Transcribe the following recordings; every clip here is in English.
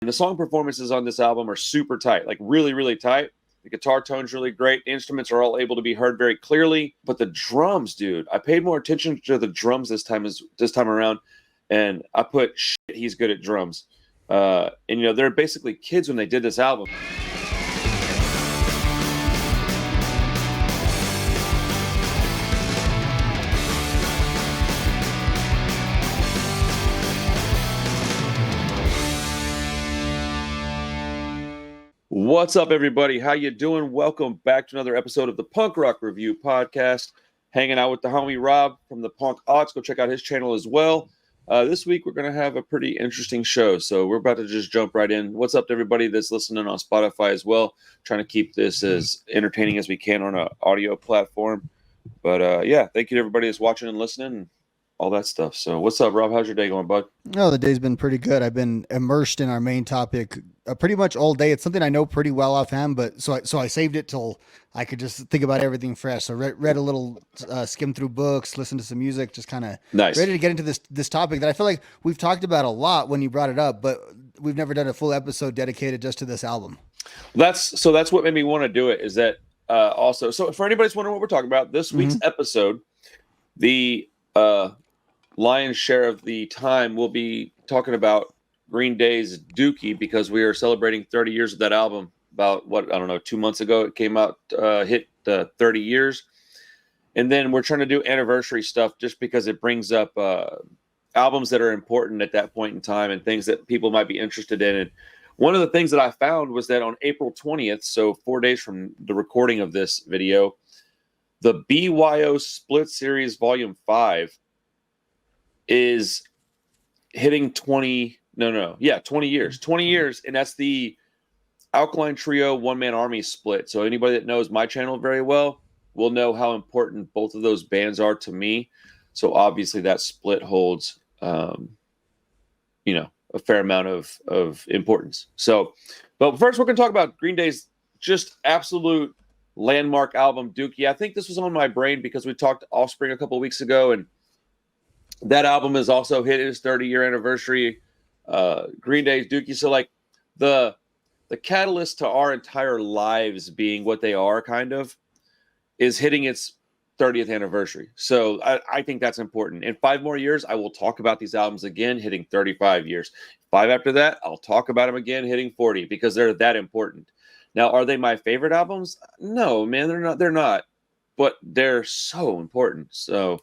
And the song performances on this album are super tight, like really, really tight. The guitar tone's really great. The instruments are all able to be heard very clearly. But the drums, dude, I paid more attention to the drums this time around. And I put, shit, he's good at drums. And, you know, they're basically kids when they did this album. What's up, everybody? How you doing? Welcome back to another episode of the Punk Rock Review Podcast. Hanging out with the homie Rob from the Punk Odds. Go check out his channel as well. This week, we're going to have a pretty interesting show, so we're about to just jump right in. What's up to everybody that's listening on Spotify as well? Trying to keep this as entertaining as we can on an audio platform. But yeah, thank you to everybody that's watching and listening and all that stuff. So what's up, Rob? How's your day going, bud? Oh, the day's been pretty good. I've been immersed in our main topic pretty much all day. It's something I know pretty well offhand, but so I saved it till I could just think about everything fresh. So read a little, skim through books, listen to some music, just kind of ready to get into this topic that I feel like we've talked about a lot when you brought it up, but we've never done a full episode dedicated just to this album. That's what made me want to do it. Is that also? So for anybody that's wondering what we're talking about, this week's episode, the lion's share of the time we'll be talking about Green Day's Dookie, because we are celebrating 30 years of that album. About 2 months ago it came out, hit 30 years, and then we're trying to do anniversary stuff just because it brings up albums that are important at that point in time and things that people might be interested in. And one of the things that I found was that on April 20th, so 4 days from the recording of this video, the BYO Split Series Volume 5 is hitting 20 years. 20 years, and that's the Alkaline Trio one-man army split. So anybody that knows my channel very well will know how important both of those bands are to me. So obviously that split holds a fair amount of importance. So, but first we're going to talk about Green Day's just absolute landmark album, Dookie. I think this was on my brain because we talked Offspring a couple of weeks ago, and that album has also hit its 30-year anniversary. Green Day's Dookie. So like the catalyst to our entire lives being what they are kind of is hitting its 30th anniversary. So I think that's important. In 5 more years, I will talk about these albums again, hitting 35 years. 5 after that, I'll talk about them again, hitting 40, because they're that important. Now, are they my favorite albums? No, man, they're not. But they're so important. So,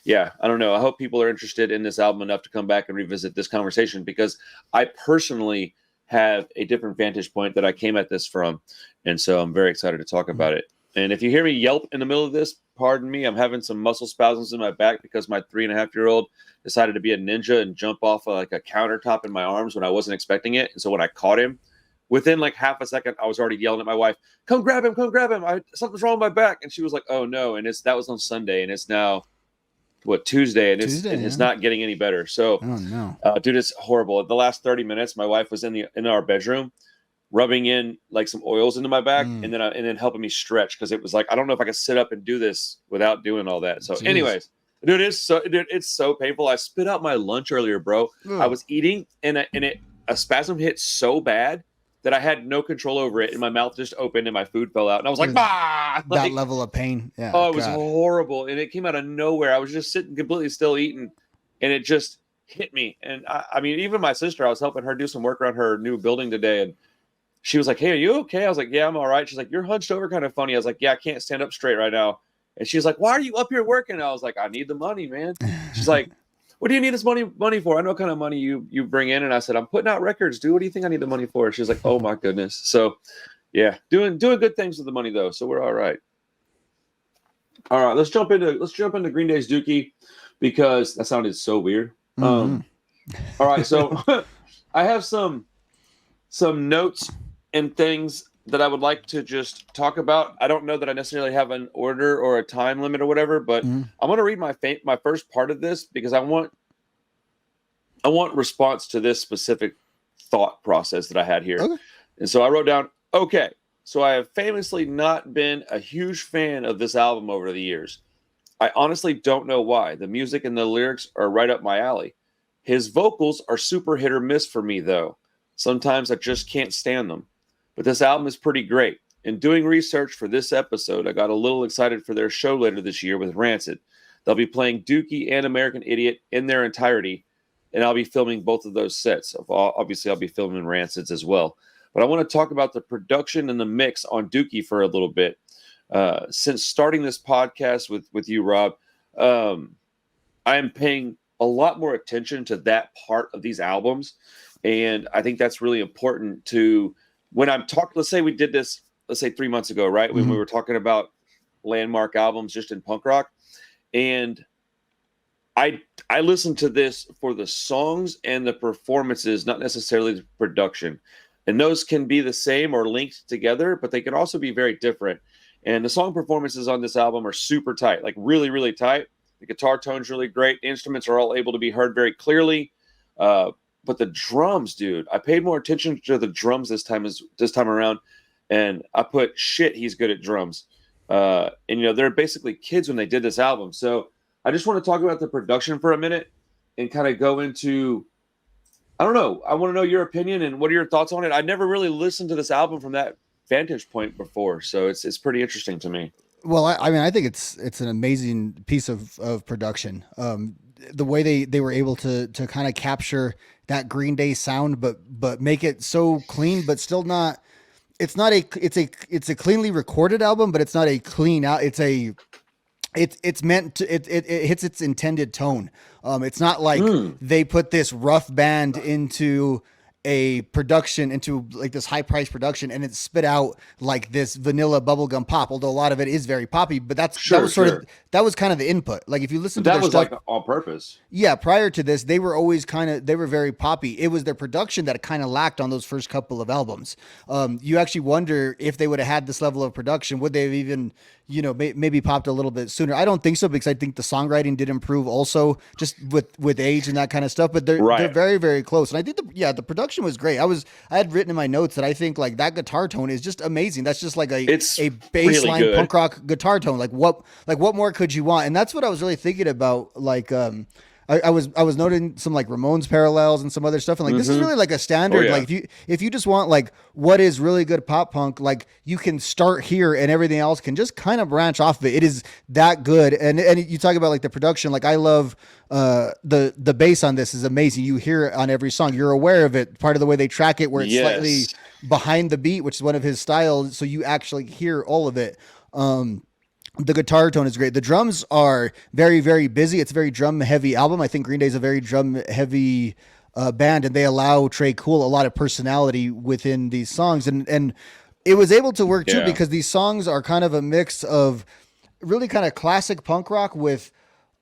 yeah, I don't know. I hope people are interested in this album enough to come back and revisit this conversation, because I personally have a different vantage point that I came at this from. And so I'm very excited to talk about it. And if you hear me yelp in the middle of this, pardon me. I'm having some muscle spasms in my back because my 3.5-year-old decided to be a ninja and jump off like a countertop in my arms when I wasn't expecting it. And so when I caught him, within like half a second, I was already yelling at my wife, come grab him. Something's wrong with my back. And she was like, oh no. And that was on Sunday, and it's now Tuesday, and it's not getting any better. So, dude, it's horrible. The last 30 minutes, my wife was in our bedroom rubbing in like some oils into my back and then helping me stretch, because it was like, I don't know if I could sit up and do this without doing all that. So anyways, dude, it's so painful. I spit out my lunch earlier, bro. I was eating and a spasm hit so bad that I had no control over it, and my mouth just opened and my food fell out. And I was like, bah! That level of pain. Yeah. Oh, it was horrible. And it came out of nowhere. I was just sitting completely still eating, and it just hit me. And I mean, even my sister, I was helping her do some work around her new building today, and she was like, hey, are you okay? I was like, yeah, I'm all right. She's like, you're hunched over kind of funny. I was like, yeah, I can't stand up straight right now. And she's like, why are you up here working? I was like, I need the money, man. She's like, what do you need this money for? I know what kind of money you bring in. And I said, I'm putting out records, dude. What do you think I need the money for? She was like, oh my goodness. So yeah, doing good things with the money though. So we're all right. All right, let's jump into Green Day's Dookie, because that sounded so weird. All right, so I have some notes and things that I would like to just talk about. I don't know that I necessarily have an order or a time limit or whatever, but I'm going to read my first part of this because I want response to this specific thought process that I had here. Okay. And so I wrote down, okay, so I have famously not been a huge fan of this album over the years. I honestly don't know why. The music and the lyrics are right up my alley. His vocals are super hit or miss for me, though. Sometimes I just can't stand them. But this album is pretty great. In doing research for this episode, I got a little excited for their show later this year with Rancid. They'll be playing Dookie and American Idiot in their entirety, and I'll be filming both of those sets. Obviously, I'll be filming Rancids as well. But I want to talk about the production and the mix on Dookie for a little bit. Since starting this podcast with you, Rob, I am paying a lot more attention to that part of these albums, and I think that's really important to when I'm talking. Let's say we did this, let's say 3 months ago, right? When we were talking about landmark albums just in punk rock, and I listened to this for the songs and the performances, not necessarily the production. And those can be the same or linked together, but they can also be very different. And the song performances on this album are super tight, like really, really tight. The guitar tone's really great. The instruments are all able to be heard very clearly. But the drums, dude, I paid more attention to the drums this time around. And I put, shit, he's good at drums. And, they're basically kids when they did this album. So I just want to talk about the production for a minute and kind of go into, I don't know. I want to know your opinion and what are your thoughts on it? I never really listened to this album from that vantage point before. So it's pretty interesting to me. Well, I mean, I think it's an amazing piece of production. The way they were able to kind of capture that Green Day sound, but make it so clean, but still not. It's a cleanly recorded album, but it's not a clean out. It's meant to it hits its intended tone. It's not like they put this rough band into a production, into like this high price production, and it's spit out like this vanilla bubblegum pop, although a lot of it is very poppy, but that was kind of the input. Like if you listen to that their was stuff, like on purpose. Yeah, prior to this, they were always they were very poppy. It was their production that kind of lacked on those first couple of albums. You actually wonder if they would have had this level of production, would they have even, maybe popped a little bit sooner? I don't think so, because I think the songwriting did improve also just with age and that kind of stuff, but they're very, very close. And I think the production was great. I had written in my notes that I think like that guitar tone is just amazing. That's just like a baseline really punk rock guitar tone. Like what more could you want? And that's what I was really thinking about. Like, I was noting some like Ramones parallels and some other stuff. And like, this is really like a standard. Like if you just want like what is really good pop punk, like you can start here and everything else can just kind of branch off of it. It is that good. And you talk about like the production, like I love, the bass on this is amazing. You hear it on every song. You're aware of it. Part of the way they track it where it's slightly behind the beat, which is one of his styles. So you actually hear all of it. The guitar tone is great. The drums are very, very busy. It's a very drum heavy album. I think Green Day is a very drum heavy band, and they allow Trey Cool a lot of personality within these songs. And it was able to work too, because these songs are kind of a mix of really kind of classic punk rock with,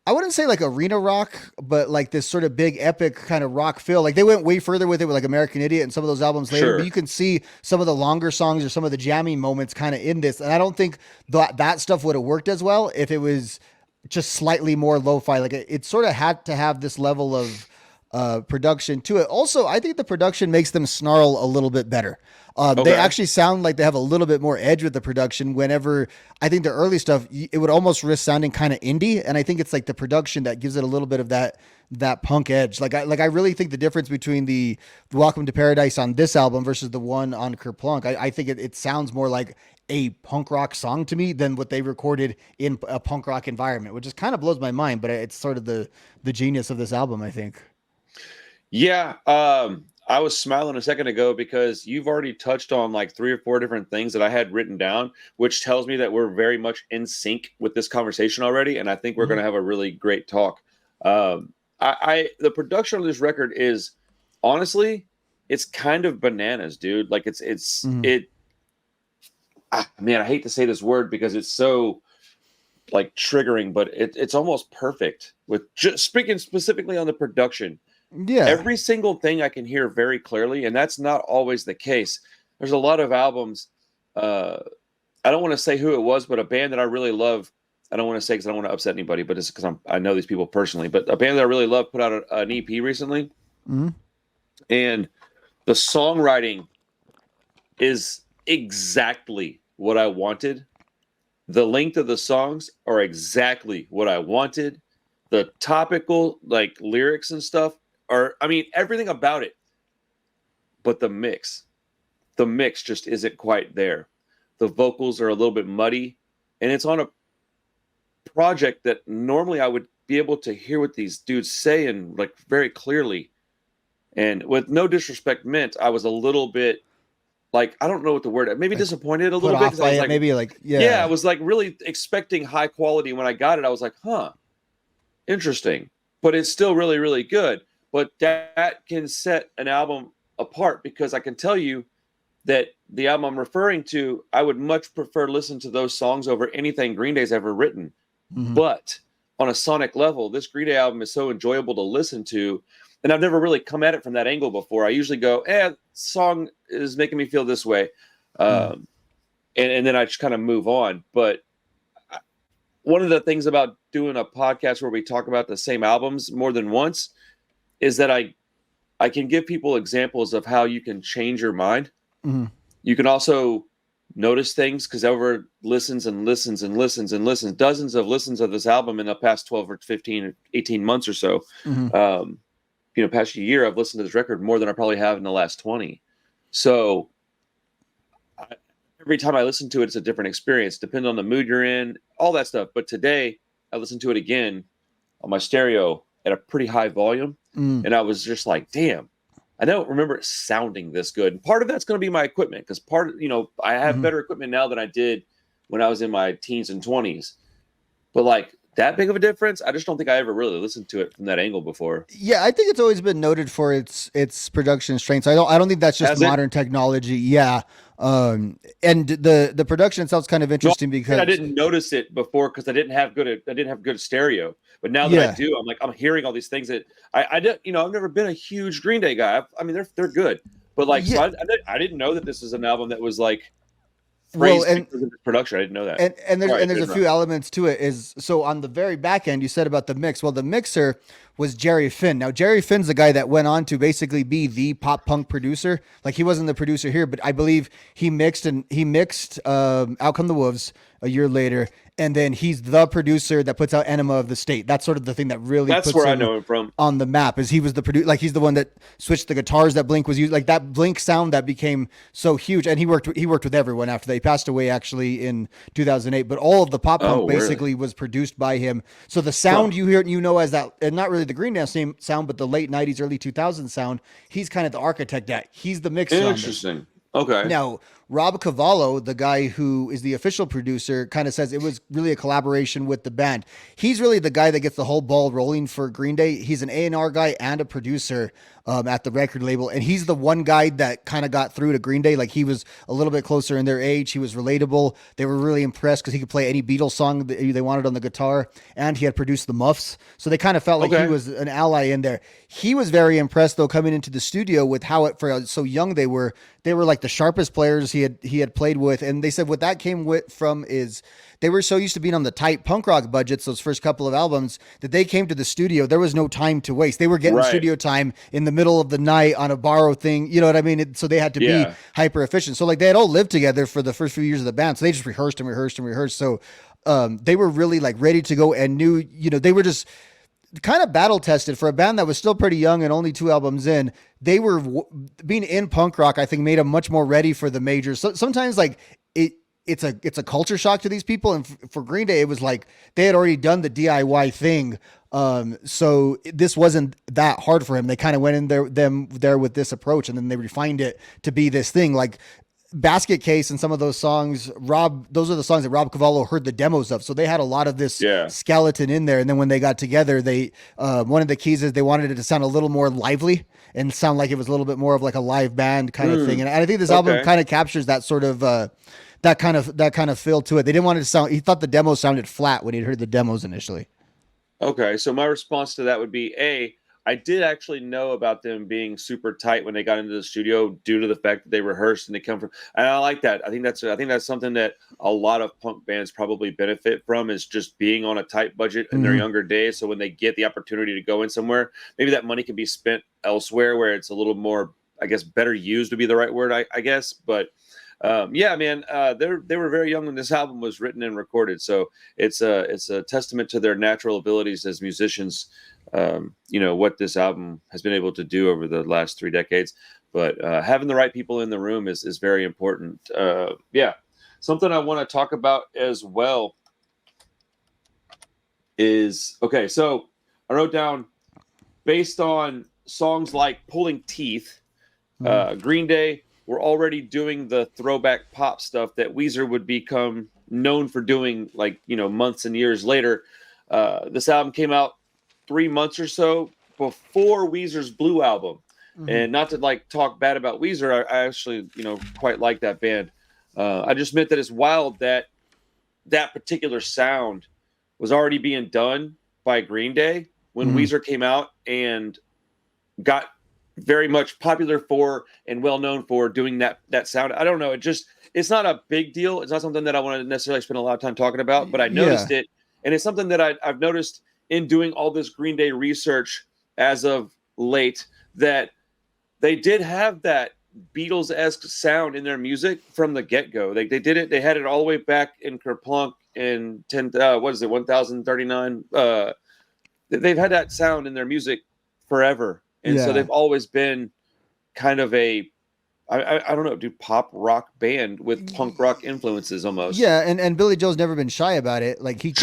I wouldn't say like arena rock, but like this sort of big epic kind of rock feel. Like they went way further with it with like American Idiot and some of those albums later, but you can see some of the longer songs or some of the jamming moments kind of in this. And I don't think that stuff would have worked as well if it was just slightly more lo-fi. Like it sort of had to have this level of production to it. Also, I think the production makes them snarl a little bit better. They actually sound like they have a little bit more edge with the production. Whenever I think the early stuff, it would almost risk sounding kind of indie. And I think it's like the production that gives it a little bit of that punk edge. Like I really think the difference between the Welcome to Paradise on this album versus the one on Kerplunk, I think it sounds more like a punk rock song to me than what they recorded in a punk rock environment, which just kind of blows my mind, but it's sort of the genius of this album, I think. Yeah. I was smiling a second ago because you've already touched on like 3 or 4 different things that I had written down, which tells me that we're very much in sync with this conversation already. And I think we're going to have a really great talk. The production of this record is honestly, it's kind of bananas, dude. Like man, I hate to say this word because it's so like triggering, but it's almost perfect with just speaking specifically on the production. Yeah. Every single thing I can hear very clearly, and that's not always the case. There's a lot of albums. I don't want to say who it was, but a band that I really love. I don't want to say because I don't want to upset anybody, but it's because I know these people personally. But a band that I really love put out an EP recently, and the songwriting is exactly what I wanted. The length of the songs are exactly what I wanted. The topical like lyrics and stuff. I mean, everything about it but the mix just isn't quite there. The vocals are a little bit muddy, and it's on a project that normally I would be able to hear what these dudes say and like very clearly. And with no disrespect meant, I was a little bit like, I don't know what the word, maybe Like, disappointed a put little bit off because I by was it, like, maybe like yeah, I was like really expecting high quality. When I got it, I was like, huh, interesting, but it's still really, really good. But that can set an album apart because I can tell you that the album I'm referring to, I would much prefer listen to those songs over anything Green Day's ever written. But on a sonic level, this Green Day album is so enjoyable to listen to. And I've never really come at it from that angle before. I usually go, song is making me feel this way. And then I just kind of move on. But one of the things about doing a podcast where we talk about the same albums more than once is that I can give people examples of how you can change your mind. You can also notice things because over listens and listens and listens and listens, dozens of listens of this album in the past 12 or 15 or 18 months or so. Past year, I've listened to this record more than I probably have in the last 20. So every time I listen to it, it's a different experience, depending on the mood you're in, all that stuff. But today I listened to it again on my stereo at a pretty high volume. And I was just like, damn, I don't remember it sounding this good. And part of that's going to be my equipment because I have better equipment now than I did when I was in my teens and 20s. But like that big of a difference, I just don't think I ever really listened to it from that angle before. Yeah, I think it's always been noted for its production strengths. I don't think that's just modern technology. Yeah. And the production itself is kind of interesting because I didn't notice it before because I didn't have good stereo. But now that I do, I'm like, I'm hearing all these things that I didn't, I've never been a huge Green Day guy. I mean, they're good, but like, so I didn't know that this is an album that was like praised because of the production. I didn't know that. And there's a few elements to it. Is so on the very back end, you said about the mix. Well, the mixer was Jerry Finn. Now, Jerry Finn's the guy that went on to basically be the pop punk producer. Like he wasn't the producer here, but I believe he mixed Out Come the Wolves a year later, and then he's the producer that puts out Enema of the State. That's sort of the thing that really puts where I know him from on the map. Is he was the producer, like he's the one that switched the guitars that Blink was using, like that Blink sound that became so huge. And he worked with everyone after that. He passed away actually in 2008, but all of the pop punk basically was produced by him. So the sound you hear, as that, and not really the Green Day same sound, but the late 90s, early 2000s sound, he's kind of the architect at. He's the mixer. Interesting. Okay. Now, Rob Cavallo, the guy who is the official producer, kind of says it was really a collaboration with the band. He's really the guy that gets the whole ball rolling for Green Day. He's an A&R guy and a producer at the record label. And he's the one guy that kind of got through to Green Day. Like he was a little bit closer in their age. He was relatable. They were really impressed because he could play any Beatles song that they wanted on the guitar. And he had produced the Muffs. So they kind of felt like he was an ally in there. He was very impressed though, coming into the studio with how for so young they were like the sharpest players he had played with. And they said what that came from is they were so used to being on the tight punk rock budgets, those first couple of albums, that they came to the studio. There was no time to waste. They were getting studio time in the middle of the night on a borrow thing. You know what I mean? So they had to be hyper efficient. So like they had all lived together for the first few years of the band. So they just rehearsed. So they were really like ready to go and knew, they were just kind of battle tested for a band that was still pretty young and only 2 albums in. They were being in punk rock, I think, made them much more ready for the majors. So sometimes like it's a culture shock to these people. And for Green Day, it was like they had already done the DIY thing. So this wasn't that hard for him. They kind of went in there with this approach, and then they refined it to be this thing like Basket Case and some of those songs. Those are the songs that Rob Cavallo heard the demos of. So they had a lot of this skeleton in there. And then when they got together, they, one of the keys is they wanted it to sound a little more lively and sound like it was a little bit more of like a live band kind of thing. And I think this album kind of captures that sort of, that kind of feel to it. They didn't want it to sound, he thought the demo sounded flat when he'd heard the demos initially. Okay. So my response to that would be I did actually know about them being super tight when they got into the studio due to the fact that they rehearsed and they come from, and I like that. I think that's something that a lot of punk bands probably benefit from, is just being on a tight budget in their younger days. So when they get the opportunity to go in somewhere, maybe that money can be spent elsewhere where it's a little more, I guess, better used would be the right word, I guess. But man, they were very young when this album was written and recorded. So it's a testament to their natural abilities as musicians. What this album has been able to do over the last 3 decades. But having the right people in the room is very important. Yeah. Something I want to talk about as well is, okay, so I wrote down, based on songs like Pulling Teeth, Green Day were already doing the throwback pop stuff that Weezer would become known for doing, like, months and years later. This album came out 3 months or so before Weezer's Blue album. And not to like talk bad about Weezer, I actually, quite like that band. I just meant that it's wild that that particular sound was already being done by Green Day when Weezer came out and got very much popular for and well known for doing that sound. I don't know. It's not a big deal. It's not something that I want to necessarily spend a lot of time talking about, but I noticed it. And it's something that I've noticed in doing all this Green Day research as of late, that they did have that Beatles-esque sound in their music from the get-go. They did it. They had it all the way back in Kerplunk in 1039. They've had that sound in their music forever. And so they've always been kind of a, I don't know, pop rock band with punk rock influences almost. Yeah, and Billy Joe's never been shy about it. Like he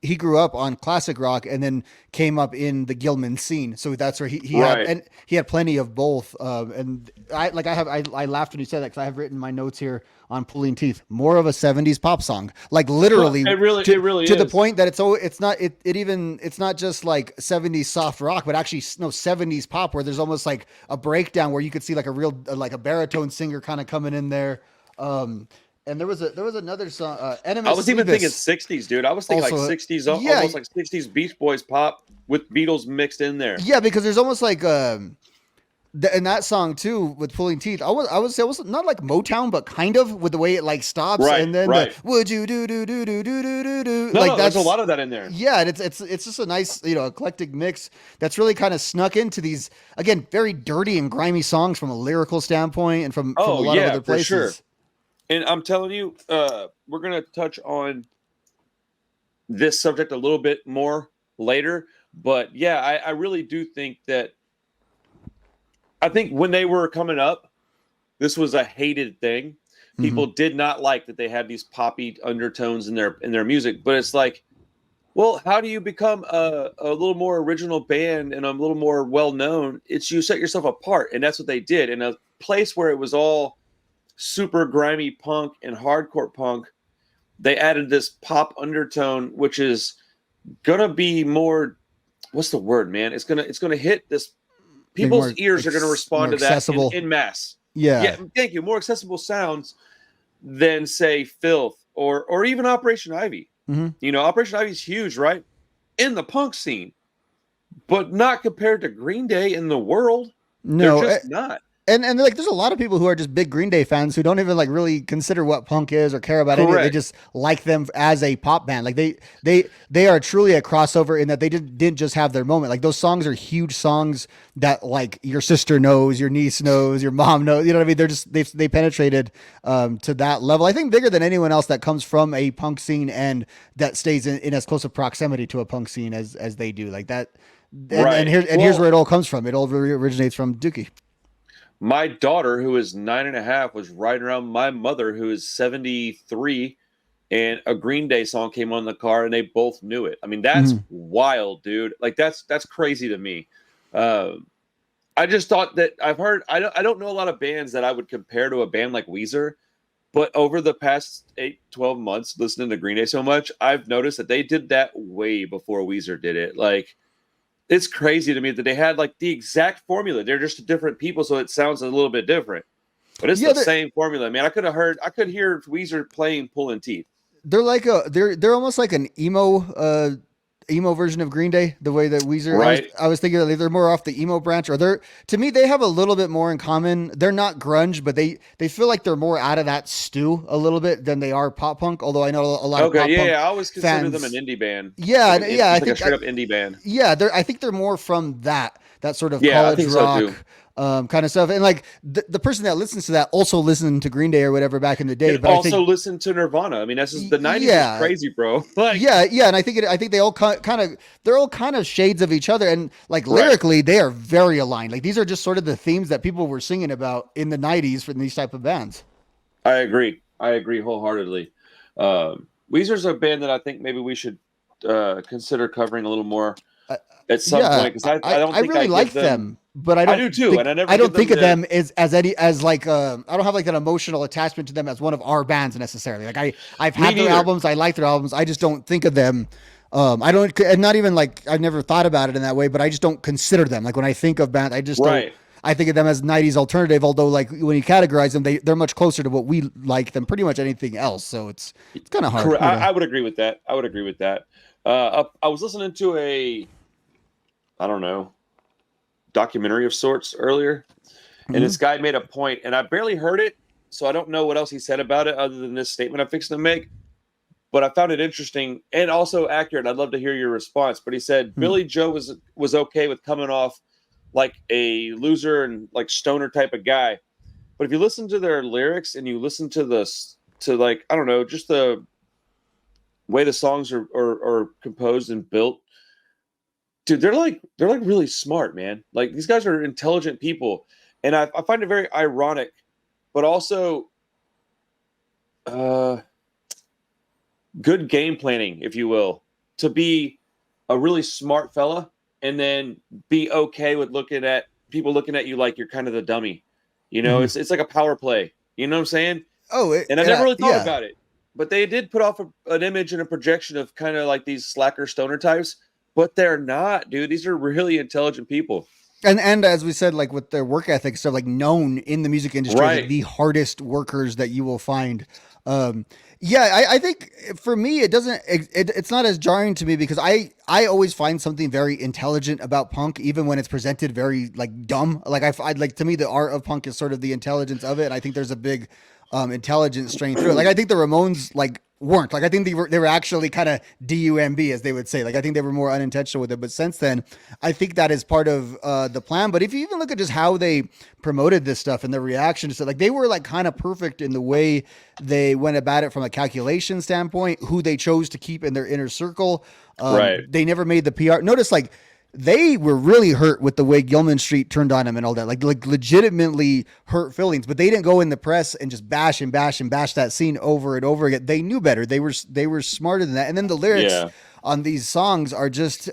he grew up on classic rock and then came up in the Gilman scene. So that's where he had plenty of both. And I laughed when you said that, because I have written my notes here on Pulling Teeth, more of a 70s pop song. Like literally, it really to is. the point that it's not just like 70s soft rock, but actually 70s pop, where there's almost like a breakdown where you could see like a real like a baritone singer kind of coming in there. And there was another song. I was even thinking 60s, dude. I was thinking also, like 60s, almost like 60s Beach Boys pop with Beatles mixed in there. Yeah, because there's almost like in that song too with Pulling Teeth, I would say it was not like Motown, but kind of, with the way it like stops and then would you do like there's a lot of that in there. Yeah, and it's just a nice eclectic mix that's really kind of snuck into these, again, very dirty and grimy songs from a lyrical standpoint and from a lot of other places. For sure. And I'm telling you, we're gonna touch on this subject a little bit more later, but yeah, I really do think that. I think when they were coming up, this was a hated thing. People did not like that they had these poppy undertones in their music. But it's like, well, how do you become a little more original band and a little more well known? It's you set yourself apart, and that's what they did. In a place where it was all super grimy punk and hardcore punk, they added this pop undertone, which is gonna be more. What's the word, man? It's gonna hit this. People's ears are going to respond to that in mass. Yeah. Thank you. More accessible sounds than, say, Filth or even Operation Ivy. Operation Ivy's huge, right? In the punk scene, but not compared to Green Day in the world. No, they're just not. And like, there's a lot of people who are just big Green Day fans who don't even like really consider what punk is or care about any. They just like them as a pop band. Like they are truly a crossover in that they didn't just have their moment. Like those songs are huge songs that like your sister knows, your niece knows, your mom knows. You know what I mean? They're just they penetrated to that level. I think bigger than anyone else that comes from a punk scene and that stays in as close a proximity to a punk scene as they do. Like that. And here's where it all comes from. It all really originates from Dookie. My daughter, who is 9.5, was riding around my mother, who is 73, and a Green Day song came on in the car, and they both knew it. I mean, that's wild, dude. Like that's crazy to me. I just thought that I've heard. I don't know a lot of bands that I would compare to a band like Weezer, but over the past 12 months, listening to Green Day so much, I've noticed that they did that way before Weezer did it. Like. It's crazy to me that they had like the exact formula. They're just different people, so it sounds a little bit different. But it's the same formula, man. I could hear Weezer playing Pulling Teeth. They're like they're almost like an emo version of Green Day, the way that Weezer. Right. I was thinking that they're more off the emo branch, or to me they have a little bit more in common. They're not grunge, but they feel like they're more out of that stew a little bit than they are pop punk. Although I know a lot of pop punk I always consider them an indie band. Yeah, I think a straight up indie band. Yeah, I think they're more from that sort of college rock. kind of stuff. And like the person that listens to that also listened to Green Day or whatever back in the day. And but also I think, listen to Nirvana. I mean, that's just, the 90s yeah, was crazy, bro. Like, yeah. And I think they all they're all kind of shades of each other. And like Right. lyrically, they are very aligned. Like these are just sort of the themes that people were singing about in the 90s for these type of bands. I agree. I agree wholeheartedly. Weezer's a band that I think maybe we should consider covering a little more at some point, because I don't think really like give them, but I I don't do too, think, and I never I don't give think them of them as any as like I don't have like an emotional attachment to them as one of our bands necessarily. Like I've Me had their neither. albums, I like their albums, I just don't think of them. I don't, and not even like I've never thought about it in that way, but I just don't consider them. Like when I think of bands, I just don't. Right. I think of them as 90s alternative, although like when you categorize them, they're much closer to what we like than pretty much anything else. So it's kind of hard. Correct. you know? I would agree with that. I would agree with that. I was listening to I don't know, documentary of sorts earlier, and this guy made a point, and I barely heard it, so I don't know what else he said about it other than this statement I'm fixing to make. But I found it interesting and also accurate. I'd love to hear your response. But he said Billy Joe was okay with coming off like a loser and like stoner type of guy. But if you listen to their lyrics and you listen to like, I don't know, just the way the songs are composed and built, dude, they're like really smart, man. Like these guys are intelligent people. And I find it very ironic, but also good game planning, if you will, to be a really smart fella and then be okay with people looking at you like you're kind of the dummy. You know, it's like a power play. You know what I'm saying? And I never really thought about it. But they did put off an image and a projection of kind of like these slacker stoner types, but they're not, dude. These are really intelligent people. And as we said, like with their work ethic stuff, like known in the music industry, Right. like the hardest workers that you will find. I think for me, it's not as jarring to me because I always find something very intelligent about punk, even when it's presented very like dumb. Like I like, to me, the art of punk is sort of the intelligence of it. And I think there's a big intelligence strain through it. Like I think the Ramones like weren't, like I think they were actually kind of DUMB, as they would say. Like I think they were more unintentional with it, but since then I think that is part of the plan. But if you even look at just how they promoted this stuff and their reaction to it, like they were like kind of perfect in the way they went about it from a calculation standpoint, who they chose to keep in their inner circle. Right. They never made the PR. Notice like they were really hurt with the way Gilman Street turned on him and all that, like legitimately hurt feelings, but they didn't go in the press and just bash that scene over and over again. They knew better. They were smarter than that. And then the lyrics on these songs are just,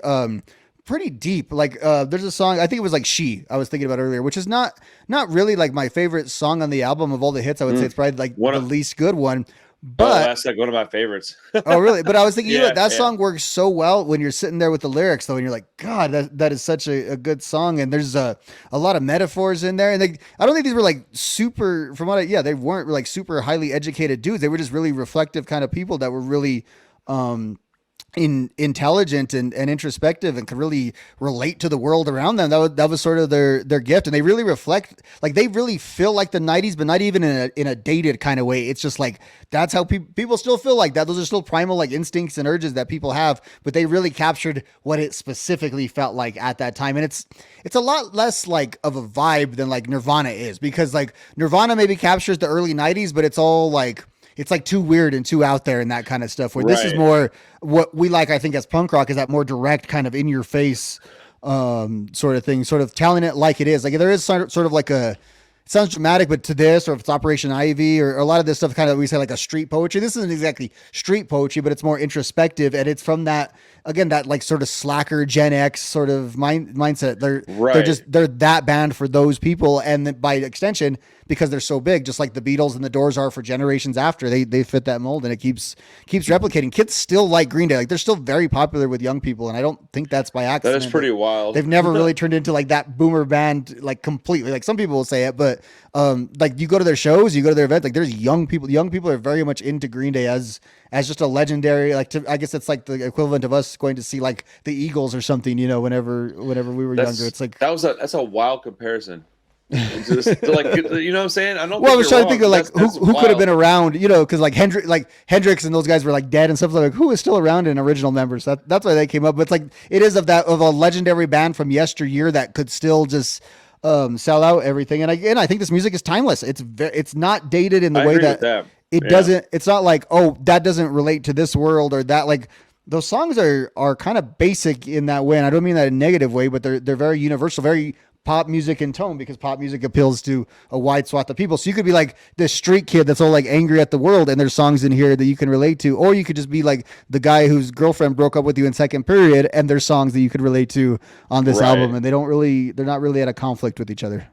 pretty deep. Like, there's a song, I think it was like I was thinking about earlier, which is not really like my favorite song on the album of all the hits. I would say it's probably like the least good one. But that's like one of my favorites. Oh, really? But I was thinking, that Yeah. song works so well when you're sitting there with the lyrics, though, and you're like, God, that is such a good song. And there's a lot of metaphors in there. And I don't think these were like super, they weren't like super highly educated dudes. They were just really reflective kind of people that were really, intelligent and introspective and could really relate to the world around them. That was sort of their gift, and they really reflect, like they really feel like the 90s, but not even in a dated kind of way. It's just like that's how people still feel like that. Those are still primal like instincts and urges that people have, but they really captured what it specifically felt like at that time. And it's a lot less like of a vibe than like Nirvana is, because like Nirvana maybe captures the early 90s, but it's all like it's like too weird and too out there and that kind of stuff, where this is more what we like, I think, as punk rock, is that more direct kind of in your face sort of thing, sort of telling it like it is. Like there is sort of like it sounds dramatic, but to this, or if it's Operation Ivy or a lot of this stuff, kind of, we say like a street poetry. This isn't exactly street poetry, but it's more introspective. And it's from that, again, that like sort of slacker Gen X sort of mindset. They're that band for those people. And then by extension, because they're so big, just like the Beatles and the Doors are for generations after, they fit that mold, and it keeps replicating. Kids still like Green Day. Like they're still very popular with young people. And I don't think that's by accident. That is pretty wild. They've never really turned into like that boomer band, like completely. Like some people will say it, but like you go to their shows, you go to their events, like there's young people are very much into Green Day as just a legendary, like I guess it's like the equivalent of us going to see like the Eagles or something, you know, whenever we were younger. It's like that's a wild comparison. Just, like, you know what I'm saying? I don't. Well, I was trying to think of like who could have been around, you know, because like Hendrix and those guys were like dead and stuff. Like who is still around in original members? That's why they came up. But it's like it is of a legendary band from yesteryear that could still just sell out everything. And again, I think this music is timeless. It's not dated in the I way agree that with that. it doesn't. It's not like, oh, that doesn't relate to this world or that. Like those songs are kind of basic in that way, and I don't mean that in a negative way, but they're very universal, very pop music in tone, because pop music appeals to a wide swath of people. So you could be like this street kid that's all like angry at the world, and there's songs in here that you can relate to, or you could just be like the guy whose girlfriend broke up with you in second period, and there's songs that you could relate to on this album, and they're not really at a conflict with each other.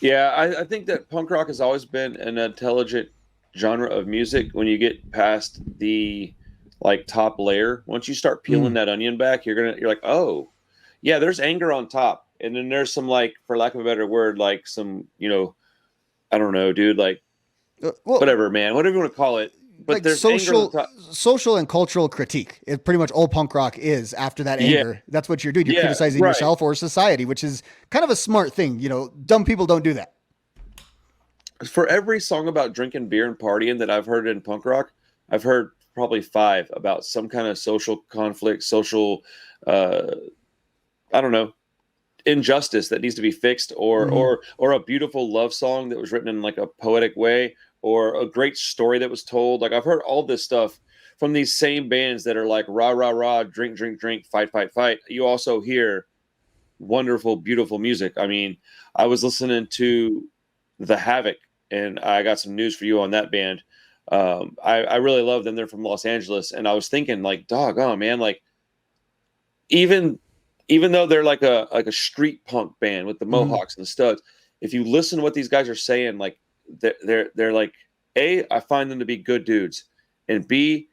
Yeah, I think that punk rock has always been an intelligent genre of music. When you get past the like top layer, once you start peeling that onion back, you're like, oh, yeah, there's anger on top. And then there's some, like, for lack of a better word, like some, I don't know, dude, like whatever, man, whatever you want to call it. But like there's social and cultural critique. It pretty much all punk rock is after that anger. Yeah. That's what you're doing. You're criticizing yourself or society, which is kind of a smart thing. Dumb people don't do that. For every song about drinking beer and partying that I've heard in punk rock, I've heard probably 5 about some kind of social conflict, social, I don't know, injustice that needs to be fixed, or a beautiful love song that was written in like a poetic way, or a great story that was told. Like I've heard all this stuff from these same bands that are like rah rah rah, drink drink drink, fight fight fight. You also hear wonderful, beautiful music. I mean, I was listening to The Havoc, and I got some news for you on that band. I really love them. They're from Los Angeles, and I was thinking, like, doggone, man, like even though they're like a street punk band with the mohawks and the studs, if you listen to what these guys are saying, like they're like, A, I find them to be good dudes, and B,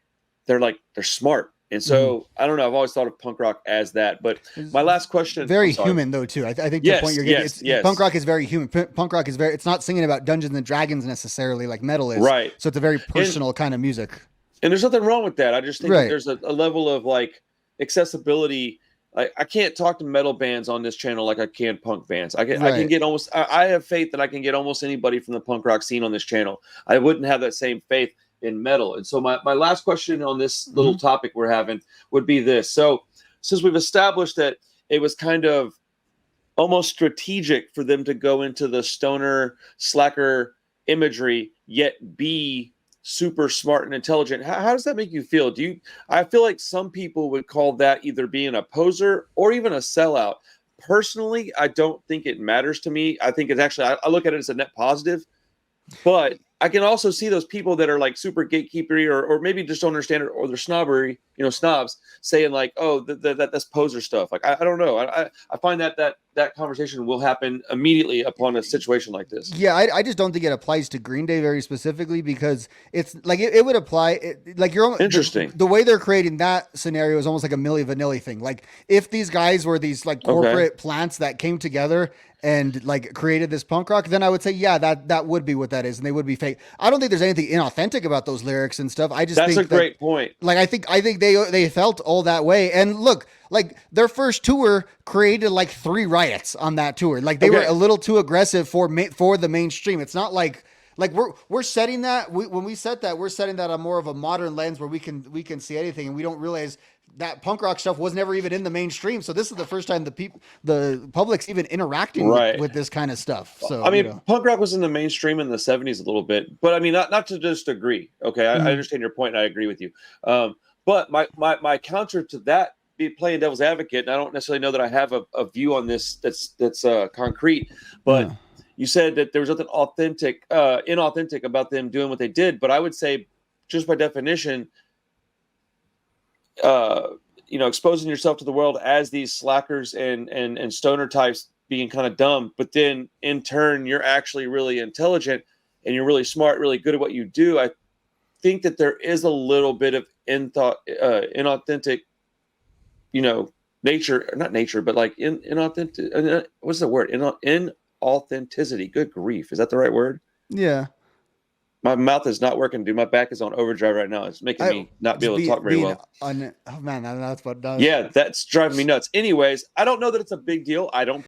they're smart. And so I don't know. I've always thought of punk rock as that. But my last question, very human though too. I think the point you're getting, punk rock is very human. Punk rock is it's not singing about Dungeons and Dragons necessarily like metal is. Right. So it's a very personal kind of music. And there's nothing wrong with that. I just think that there's a level of like accessibility. I can't talk to metal bands on this channel like I can punk bands. I can get almost. I have faith that I can get almost anybody from the punk rock scene on this channel. I wouldn't have that same faith in metal. And so my last question on this little topic we're having would be this. So since we've established that it was kind of almost strategic for them to go into the stoner slacker imagery, yet be super smart and intelligent, how does that make you feel? I feel like some people would call that either being a poser or even a sellout. Personally, I don't think it matters to me. I think it's actually, I look at it as a net positive, but I can also see those people that are like super gatekeepery or maybe just don't understand it, or they're snobbery, snobs, saying like, oh, that's poser stuff. Like, I don't know. I find that conversation will happen immediately upon a situation like this. Yeah, I just don't think it applies to Green Day very specifically,'t it's like it would apply. Like you're interesting. The way they're creating that scenario is almost like a Milli Vanilli thing. Like if these guys were these like corporate plants that came together and like created this punk rock, then I would say, yeah, that would be what that is, and they would be fake. I don't think there's anything inauthentic about those lyrics and stuff. I just think that's a great point. Like I think they felt all that way. And look, like their first tour created like 3 riots on that tour. Like they were a little too aggressive for the mainstream. It's not like we're setting that when we set that, we're setting that on more of a modern lens where we can see anything, and we don't realize that punk rock stuff was never even in the mainstream. So this is the first time the public's even interacting with this kind of stuff. So I mean, punk rock was in the mainstream in the 70s a little bit, but I mean, not to just agree. Okay, I understand your point, and I agree with you. But my counter to that, be playing devil's advocate, and I don't necessarily know that I have a view on this that's concrete, but you said that there was nothing inauthentic about them doing what they did. But I would say, just by definition, exposing yourself to the world as these slackers and stoner types being kind of dumb, but then in turn you're actually really intelligent and you're really smart, really good at what you do. I think that there is a little bit of inauthentic, nature, not nature, but like inauthentic. What's the word? Inauthenticity. Good grief, is that the right word? Yeah. My mouth is not working, dude. My back is on overdrive right now. It's making me not be able to talk very well. Oh man, that's what does. Yeah, that's driving me nuts. Anyways, I don't know that it's a big deal. I don't